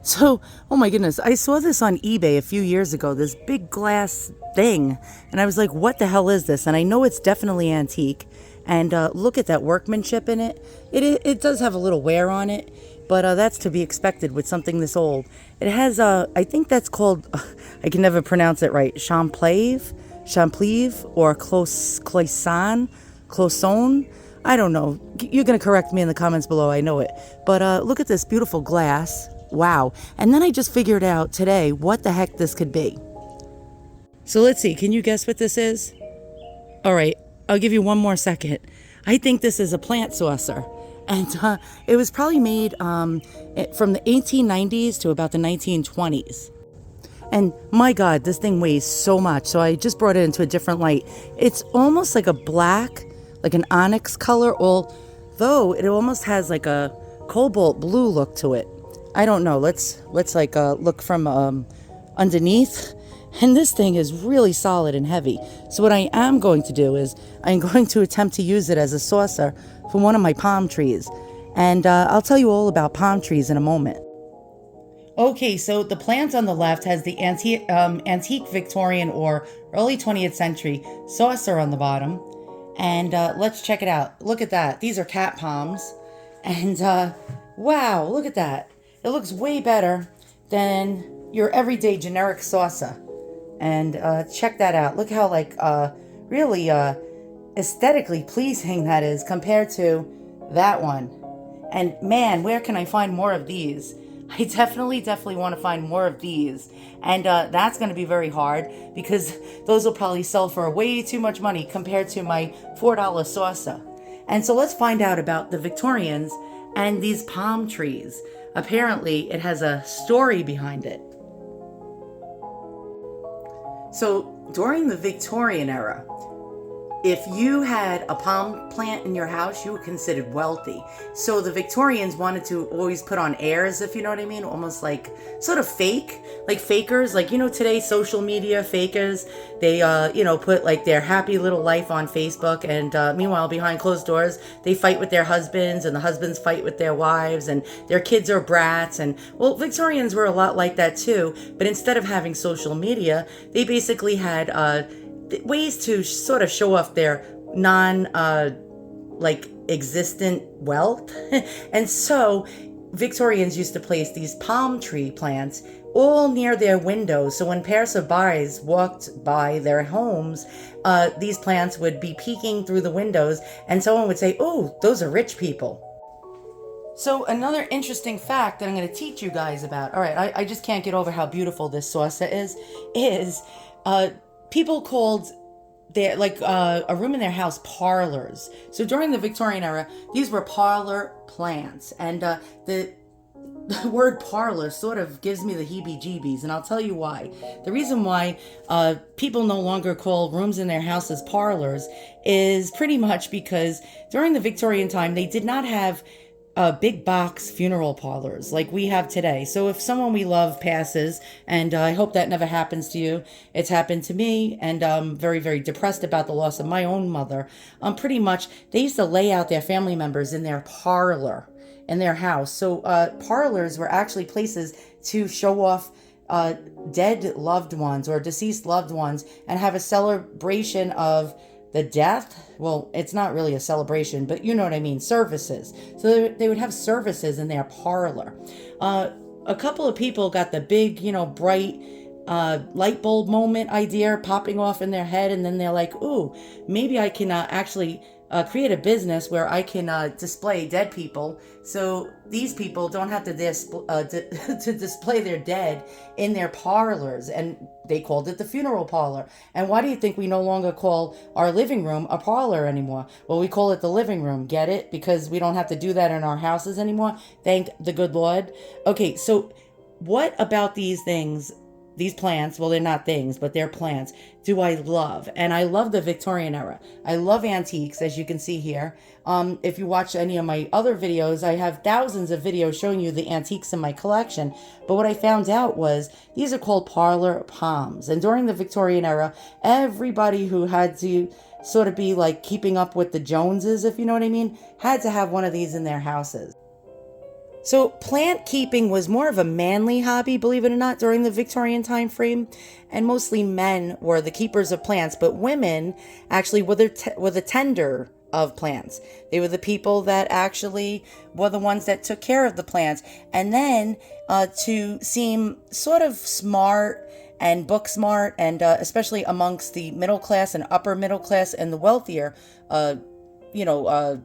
So, oh my goodness, I saw this on eBay a few years ago, this big glass thing. And I was like, what the hell is this? And I know it's definitely antique. And look at that workmanship in it. It does have a little wear on it, but that's to be expected with something this old. It has, I think that's called, I can never pronounce it right, Champlive, or Cloison. I don't know. You're going to correct me in the comments below. I know it. But look at this beautiful glass. Wow. And then I just figured out today what the heck this could be. So let's see. Can you guess what this is? All right. I'll give you one more second. I think this is a plant saucer. And it was probably made from the 1890s to about the 1920s. And my God, this thing weighs so much. So I just brought it into a different light. It's almost like a black, like an onyx color, although it almost has like a cobalt blue look to it. I don't know. Let's like look from underneath. And this thing is really solid and heavy. So what I am going to do is I'm going to attempt to use it as a saucer for one of my palm trees. And I'll tell you all about palm trees in a moment. Okay, so the plant on the left has the antique Victorian or early 20th century saucer on the bottom. And let's check it out. Look at that. These are cat palms. And wow, look at that. It looks way better than your everyday generic saucer. And check that out. Look how really aesthetically pleasing that is compared to that one. And man, where can I find more of these? I definitely want to find more of these. And that's going to be very hard because those will probably sell for way too much money compared to my $4 saucer. And so let's find out about the Victorians and these palm trees. Apparently, it has a story behind it. So during the Victorian era, if you had a palm plant in your house, you were considered wealthy. So the Victorians wanted to always put on airs, if you know what I mean, almost like sort of fake, like fakers, like, today social media fakers, they, put like their happy little life on Facebook. And meanwhile, behind closed doors, they fight with their husbands and the husbands fight with their wives and their kids are brats. And well, Victorians were a lot like that too. But instead of having social media, they basically had, ways to sort of show off their existent wealth. And so Victorians used to place these palm tree plants all near their windows. So when passersby walked by their homes, these plants would be peeking through the windows and someone would say, "Oh, those are rich people." So another interesting fact that I'm going to teach you guys about, all right, I just can't get over how beautiful this saucer is people called their a room in their house parlors. So during the Victorian era, these were parlor plants, and the word parlor sort of gives me the heebie-jeebies, and I'll tell you why. The reason why people no longer call rooms in their houses parlors is pretty much because during the Victorian time, they did not have big box funeral parlors like we have today. So if someone we love passes, and I hope that never happens to you, it's happened to me, and I'm very, very depressed about the loss of my own mother. Pretty much, they used to lay out their family members in their parlor in their house. So parlors were actually places to show off dead loved ones or deceased loved ones and have a celebration of the death. Well, it's not really a celebration, but you know what I mean, services. So they would have services in their parlor. A couple of people got the big, bright light bulb moment idea popping off in their head, and then they're like, ooh, maybe I can actually create a business where I can display dead people, so these people don't have to display their dead in their parlors. And they called it the funeral parlor. And why do you think we no longer call our living room a parlor anymore? Well, we call it the living room. Get it? Because we don't have to do that in our houses anymore. Thank the good Lord. Okay, so what about these things? These plants, well, they're not things, but they're plants, do I love. And I love the Victorian era. I love antiques, as you can see here. If you watch any of my other videos, I have thousands of videos showing you the antiques in my collection. But what I found out was these are called parlor palms. And during the Victorian era, everybody who had to sort of be like keeping up with the Joneses, if you know what I mean, had to have one of these in their houses. So plant keeping was more of a manly hobby, believe it or not, during the Victorian time frame, and mostly men were the keepers of plants, but women actually were the tender of plants. They were the people that actually were the ones that took care of the plants. And then to seem sort of smart and book smart, and especially amongst the middle class and upper middle class and the wealthier, you know,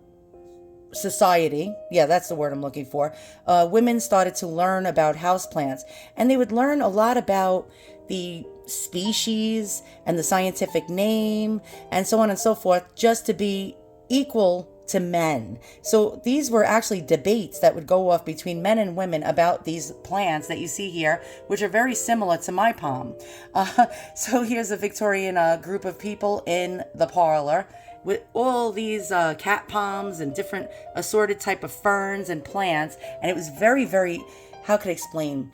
society, yeah, that's the word I'm looking for, women started to learn about houseplants, and they would learn a lot about the species and the scientific name and so on and so forth, just to be equal to men. So these were actually debates that would go off between men and women about these plants that you see here, which are very similar to my palm. So here's a Victorian group of people in the parlor with all these cat palms and different assorted type of ferns and plants. And it was very, very, how could I explain?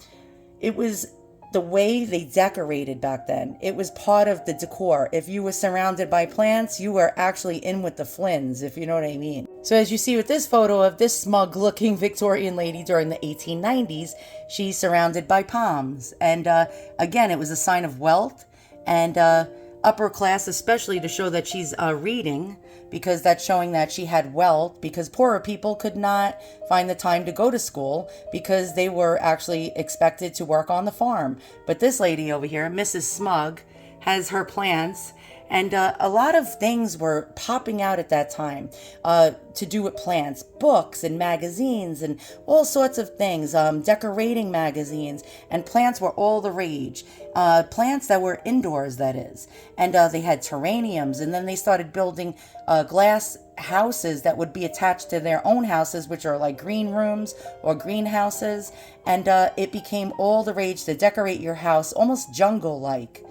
It was the way they decorated back then. It was part of the decor. If you were surrounded by plants, you were actually in with the Flynns, if you know what I mean. So as you see with this photo of this smug looking Victorian lady during the 1890s, she's surrounded by palms. And again, it was a sign of wealth and upper class, especially to show that she's reading, because that's showing that she had wealth, because poorer people could not find the time to go to school because they were actually expected to work on the farm. But this lady over here, Mrs. Smug, has her plants, and a lot of things were popping out at that time to do with plants, books and magazines and all sorts of things, decorating magazines, and plants were all the rage. Plants that were indoors, that is. And they had terrariums, and then they started building glass houses that would be attached to their own houses, which are like green rooms or greenhouses. And it became all the rage to decorate your house almost jungle-like,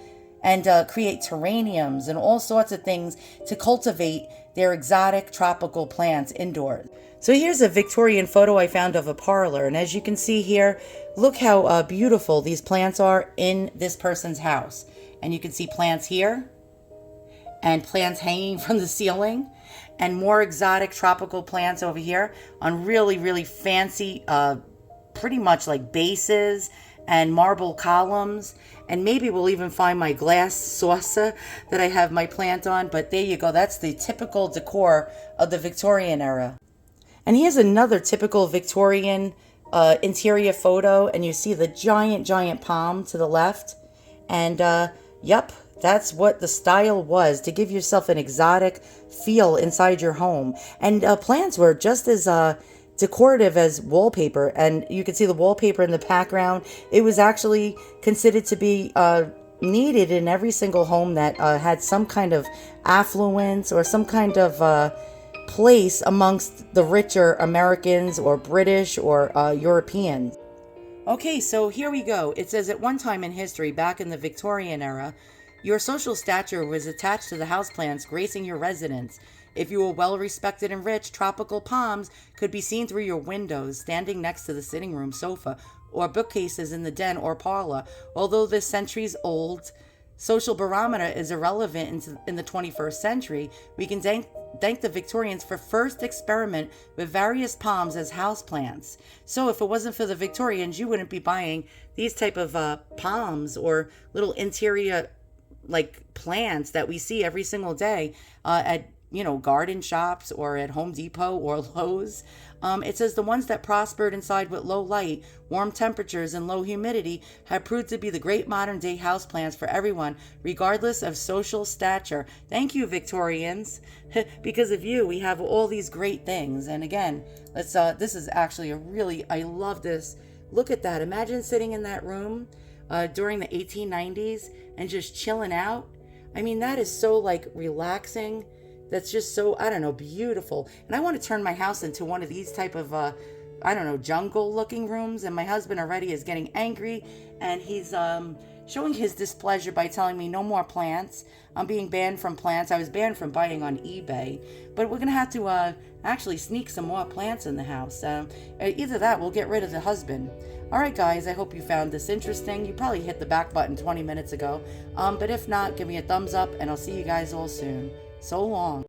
and create terrariums and all sorts of things to cultivate their exotic tropical plants indoors. So here's a Victorian photo I found of a parlor, and as you can see here, look how beautiful these plants are in this person's house. And you can see plants here, and plants hanging from the ceiling, and more exotic tropical plants over here on really, really fancy, pretty much like bases and marble columns. And maybe we'll even find my glass saucer that I have my plant on. But there you go. That's the typical decor of the Victorian era. And here's another typical Victorian interior photo. And you see the giant, giant palm to the left. And yep, that's what the style was, to give yourself an exotic feel inside your home. And plants were just as decorative as wallpaper, and you can see the wallpaper in the background. It was actually considered to be needed in every single home that had some kind of affluence or some kind of place amongst the richer Americans or British or Europeans. Okay, so here we go. It says, at one time in history, back in the Victorian era, your social stature was attached to the houseplants gracing your residence. If you were well respected and rich, tropical palms could be seen through your windows, standing next to the sitting room sofa, or bookcases in the den or parlor. Although this centuries-old social barometer is irrelevant in the 21st century, we can thank the Victorians for first experiment with various palms as houseplants. So if it wasn't for the Victorians, you wouldn't be buying these type of palms or little interior like plants that we see every single day at garden shops or at Home Depot or Lowe's. It says the ones that prospered inside with low light, warm temperatures, and low humidity have proved to be the great modern day houseplants for everyone, regardless of social stature. Thank you, Victorians. Because of you, we have all these great things. And again, this is actually I love this. Look at that. Imagine sitting in that room during the 1890s and just chilling out. I mean, that is so relaxing. That's just so, beautiful. And I want to turn my house into one of these type of, jungle looking rooms. And my husband already is getting angry, and he's showing his displeasure by telling me no more plants. I'm being banned from plants. I was banned from buying on eBay, but we're going to have to actually sneak some more plants in the house. Either that, we'll get rid of the husband. All right, guys, I hope you found this interesting. You probably hit the back button 20 minutes ago. But if not, give me a thumbs up, and I'll see you guys all soon. So long.